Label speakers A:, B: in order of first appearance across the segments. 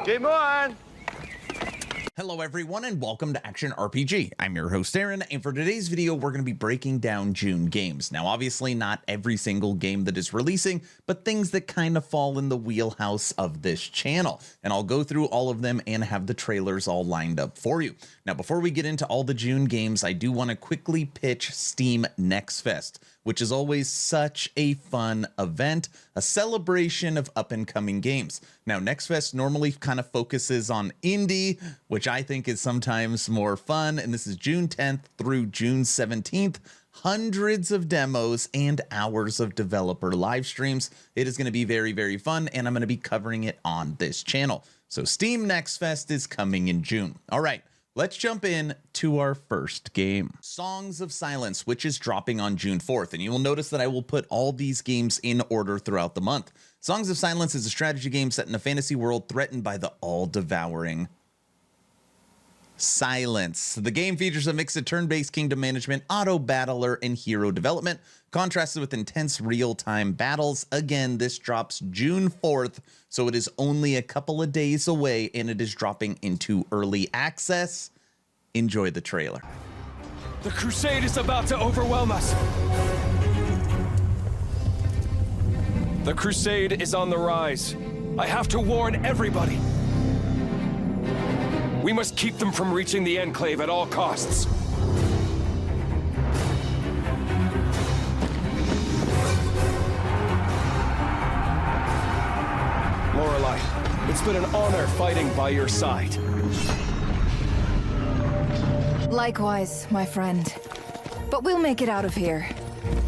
A: Game on!
B: Hello everyone and welcome to Action RPG. I'm your host Aaron, and for today's video we're going to be breaking down June games. Now obviously not every single game that is releasing, but things that kind of fall in the wheelhouse of this channel. And I'll go through all of them and have the trailers all lined up for you. Now before we get into all the June games, I do want to quickly pitch Steam Next Fest, which is always such a fun event, a celebration of up-and-coming games. Now, Next Fest normally kind of focuses on indie, which I think is sometimes more fun, and this is June 10th through June 17th. Hundreds of demos and hours of developer live streams. It is going to be very, very fun, and I'm going to be covering it on this channel. So Steam Next Fest is coming in June. All right. Let's jump in to our first game, Songs of Silence, which is dropping on June 4th. And you will notice that I will put all these games in order throughout the month. Songs of Silence is a strategy game set in a fantasy world threatened by the all-devouring silence. The game features a mix of turn-based kingdom management, auto-battler, and hero development, contrasted with intense real-time battles. Again, this drops June 4th, so it is only a couple of days away, and it is dropping into early access. Enjoy the trailer.
C: The crusade is about to overwhelm us. The crusade is on the rise. I have to warn everybody. We must keep them from reaching the Enclave at all costs. Lorelei, it's been an honor fighting by your side.
D: Likewise, my friend. But we'll make it out of here.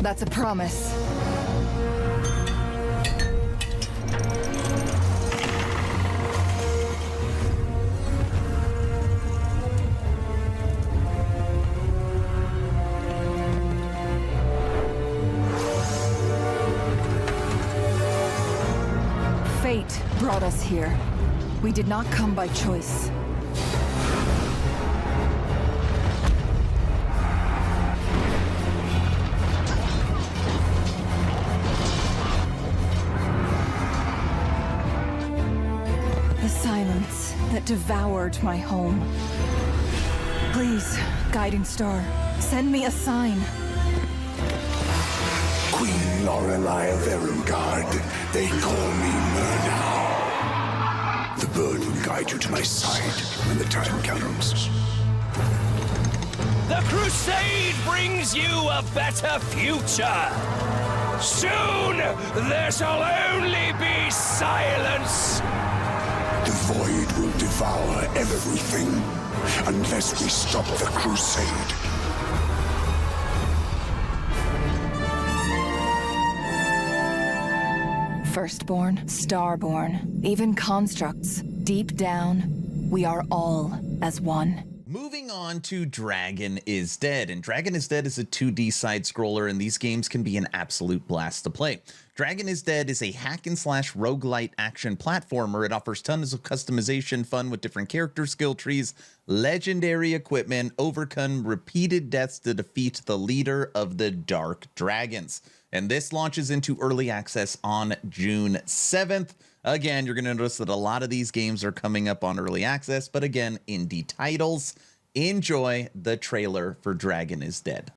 D: That's a promise. Fate brought us here. We did not come by choice. The silence that devoured my home. Please, Guiding Star, send me a sign.
E: Queen Lorelei of Erengard, they call me Myrna. The bird will guide you to my side when the time comes.
C: The crusade brings you a better future. Soon, there shall only be silence.
E: The void will devour everything unless we stop the crusade.
D: Firstborn, Starborn, even constructs. Deep down, we are all as one.
B: Moving on to Dragon is Dead, and Dragon is Dead is a 2D side-scroller, and these games can be an absolute blast to play. Dragon is Dead is a hack-and-slash roguelite action platformer. It offers tons of customization, fun with different character skill trees, legendary equipment, overcome repeated deaths to defeat the leader of the Dark Dragons. And this launches into early access on June 7th. Again, you're going to notice that a lot of these games are coming up on early access, but again, indie titles. Enjoy the trailer for Dragon is Dead.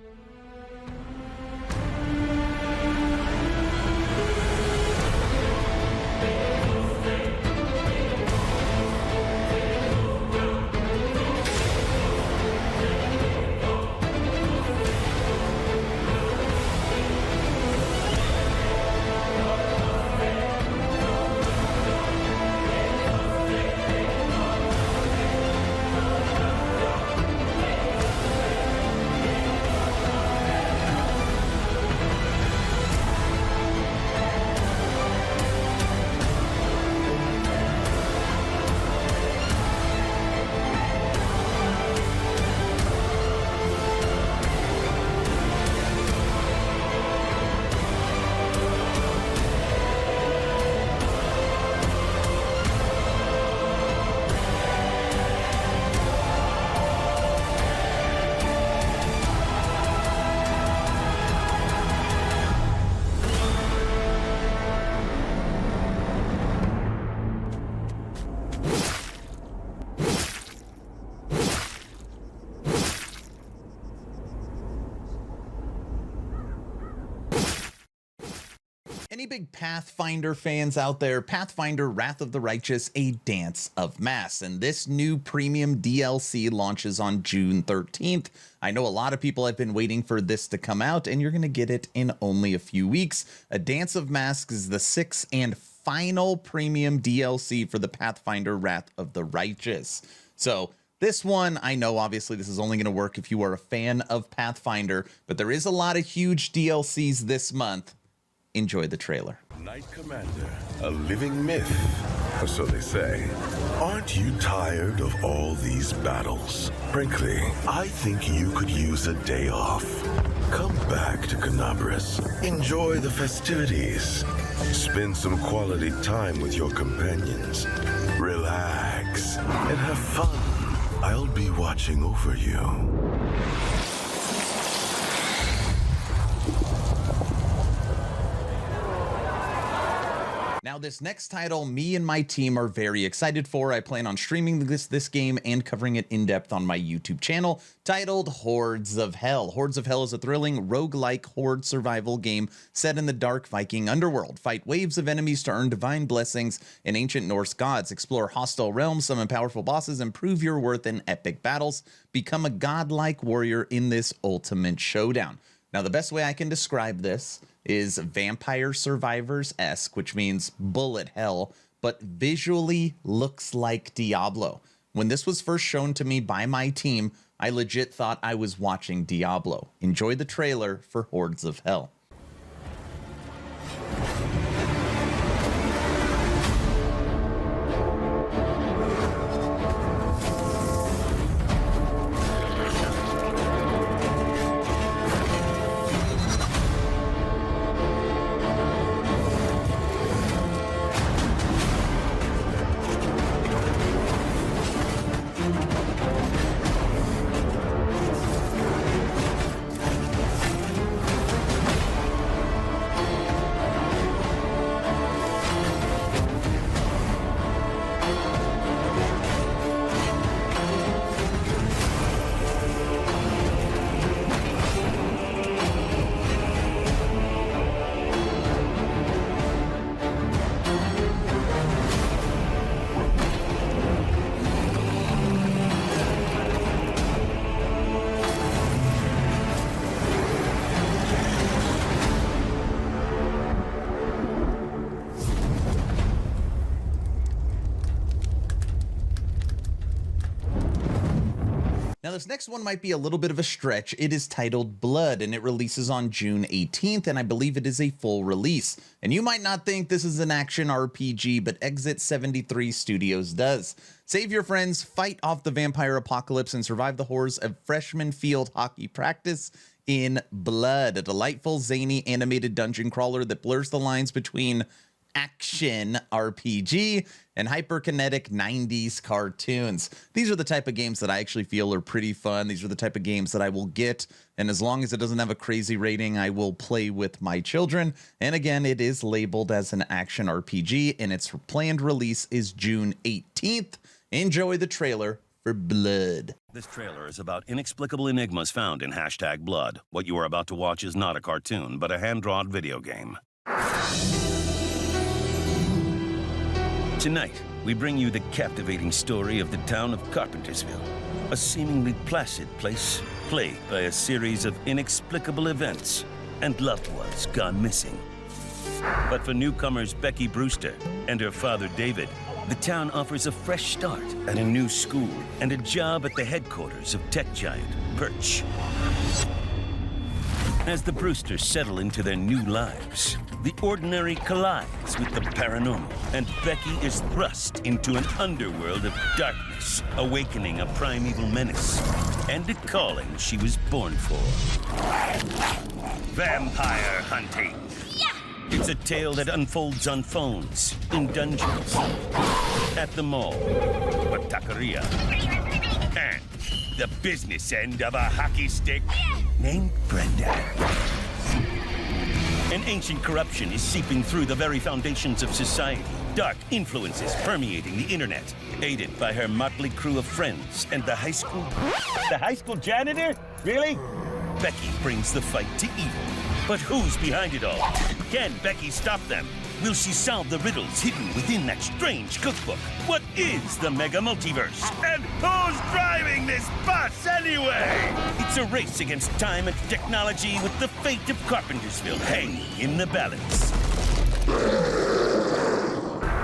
B: Any big Pathfinder fans out there? Pathfinder Wrath of the Righteous, A Dance of Mass. And this new premium DLC launches on June 13th. I know a lot of people have been waiting for this to come out, and you're going to get it in only a few weeks. A Dance of Mass is the 6th and final premium DLC for the Pathfinder Wrath of the Righteous. So this one, I know obviously this is only going to work if you are a fan of Pathfinder, but there is a lot of huge DLCs this month. Enjoy the trailer.
A: Knight Commander, a living myth, or so they say. Aren't you tired of all these battles? Frankly, I think you could use a day off. Come back to Canabras. Enjoy the festivities. Spend some quality time with your companions. Relax and have fun. I'll be watching over you.
B: Now, this next title, me and my team are very excited for. I plan on streaming this game and covering it in depth on my YouTube channel, titled Hordes of Hel. Hordes of Hel is a thrilling roguelike horde survival game set in the dark Viking underworld. Fight waves of enemies to earn divine blessings and ancient Norse gods. Explore hostile realms, summon powerful bosses, and prove your worth in epic battles. Become a godlike warrior in this ultimate showdown. Now, the best way I can describe this is Vampire Survivors-esque, which means bullet hell, but visually looks like Diablo. When this was first shown to me by my team, I legit thought I was watching Diablo. Enjoy the trailer for Hordes of Hel. Now, this next one might be a little bit of a stretch. It is titled Blood, and it releases on June 18th, and I believe it is a full release. And you might not think this is an action RPG, but Exit 73 Studios does. Save your friends, fight off the vampire apocalypse, and survive the horrors of freshman field hockey practice in Blood, a delightful, zany, animated dungeon crawler that blurs the lines between action RPG and hyperkinetic 90s cartoons. These are the type of games that I actually feel are pretty fun. These are the type of games that I will get, and as long as it doesn't have a crazy rating, I will play with my children. And again, it is labeled as an action RPG, and its planned release is June 18th. Enjoy the trailer for Blood.
F: This trailer is about inexplicable enigmas found in #Blood. What you are about to watch is not a cartoon, but a hand-drawn video game. Tonight, we bring you the captivating story of the town of Carpentersville, a seemingly placid place plagued by a series of inexplicable events and loved ones gone missing. But for newcomers Becky Brewster and her father David, the town offers a fresh start at a new school and a job at the headquarters of tech giant Perch. As the Brewsters settle into their new lives, the ordinary collides with the paranormal, and Becky is thrust into an underworld of darkness, awakening a primeval menace and a calling she was born for. Vampire hunting. Yeah! It's a tale that unfolds on phones, in dungeons, at the mall, a taqueria, and the business end of a hockey stick named Brenda. An ancient corruption is seeping through the very foundations of society. Dark influences permeating the internet, aided by her motley crew of friends and the high school... The high school janitor? Really? Becky brings the fight to evil But who's behind it all? Can Becky stop them? Will she solve the riddles hidden within that strange cookbook? What is the Mega Multiverse? And who's driving this bus anyway? It's a race against time and technology with the fate of Carpentersville hanging in the balance.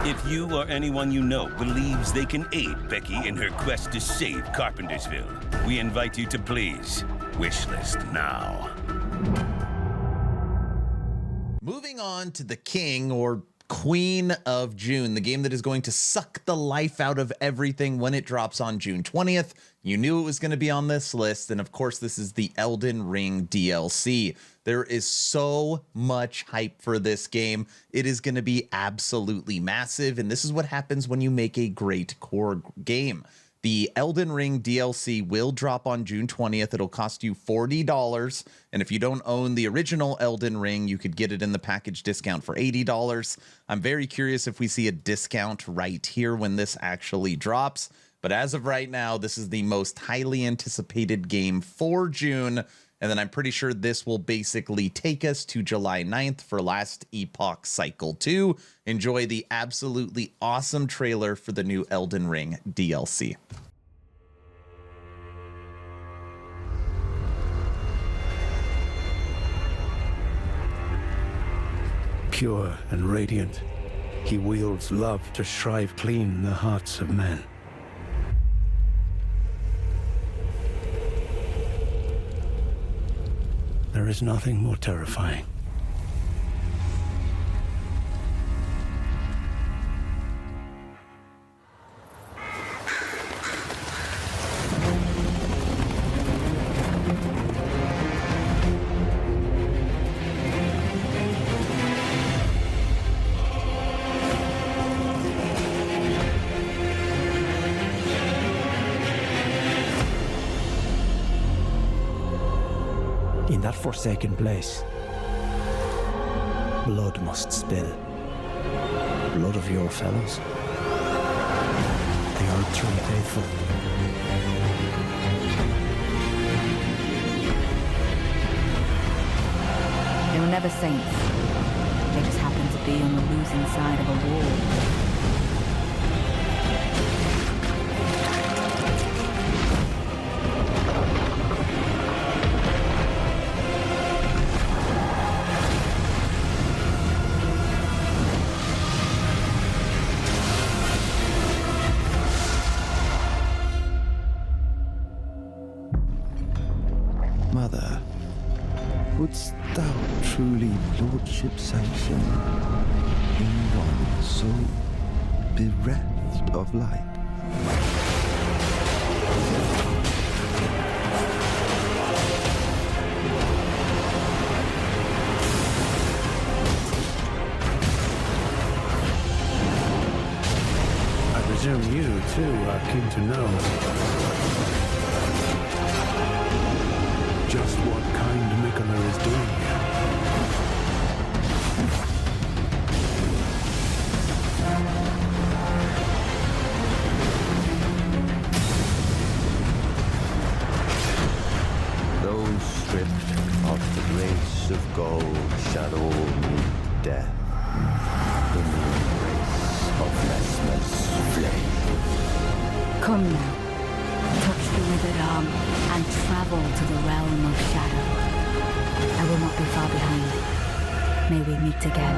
F: If you or anyone you know believes they can aid Becky in her quest to save Carpentersville, we invite you to please wishlist now.
B: Moving on to the King or Queen of June, the game that is going to suck the life out of everything when it drops on June 20th. You knew it was going to be on this list, and of course this is the Elden Ring DLC. There is so much hype for this game. It is going to be absolutely massive, and this is what happens when you make a great core game. The Elden Ring DLC will drop on June 20th. It'll cost you $40. And if you don't own the original Elden Ring, you could get it in the package discount for $80. I'm very curious if we see a discount right here when this actually drops. But as of right now, this is the most highly anticipated game for June. And then I'm pretty sure this will basically take us to July 9th for Last Epoch Cycle 2. Enjoy the absolutely awesome trailer for the new Elden Ring DLC.
G: Pure and radiant, he wields love to shrive clean the hearts of men. There is nothing more terrifying.
H: In that forsaken place, blood must spill. Blood of your fellows. They are truly faithful.
I: They were never saints. They just happened to be on the losing side of a war.
H: Mother, wouldst thou truly lordship sanction in one so bereft of light?
G: I presume you, too, are keen to know just what kind Mikula is doing here.
H: Those stripped of the grace of gold shall all meet death in the embrace of Messmer's flame.
I: Come now. Touch the withered arm and travel to the realm of shadow. I will not be far behind. May we meet again.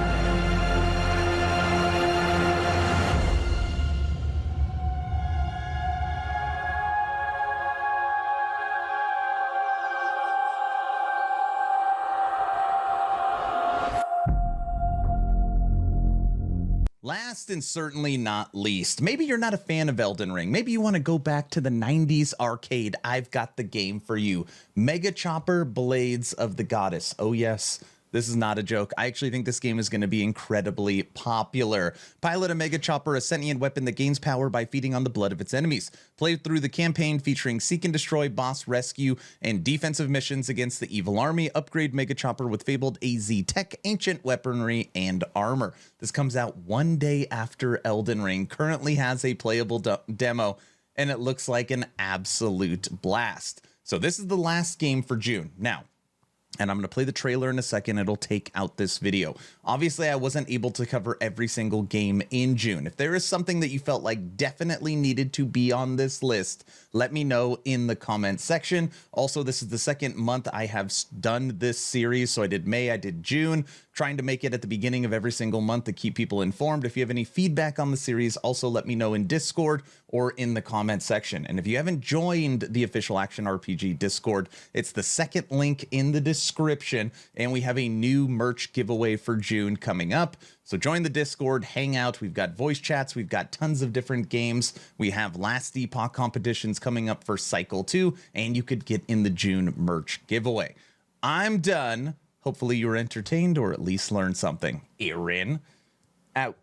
B: Last and certainly not least, maybe you're not a fan of Elden Ring. Maybe you want to go back to the 90s arcade. I've got the game for you. Megacopter Blades of the Goddess. Oh yes, this is not a joke. I actually think this game is going to be incredibly popular. Pilot a Megachopper, a sentient weapon that gains power by feeding on the blood of its enemies. Play through the campaign featuring seek and destroy, boss rescue, and defensive missions against the evil army. Upgrade Megachopper with fabled AZ tech, ancient weaponry, and armor. This comes out one day after Elden Ring. Currently has a playable demo, and it looks like an absolute blast. So this is the last game for June. Now, and I'm going to play the trailer in a second. It'll take out this video. Obviously, I wasn't able to cover every single game in June. If there is something that you felt like definitely needed to be on this list, let me know in the comment section. Also, this is the second month I have done this series. So I did May, I did June, trying to make it at the beginning of every single month to keep people informed. If you have any feedback on the series, also let me know in Discord or in the comment section. And if you haven't joined the official Action RPG Discord, it's the second link in the description, and we have a new merch giveaway for June coming up. So join the Discord, hang out. We've got voice chats. We've got tons of different games. We have Last Epoch competitions coming up for Cycle 2, and you could get in the June merch giveaway. I'm done. Hopefully you were entertained or at least learned something. Aaron, out.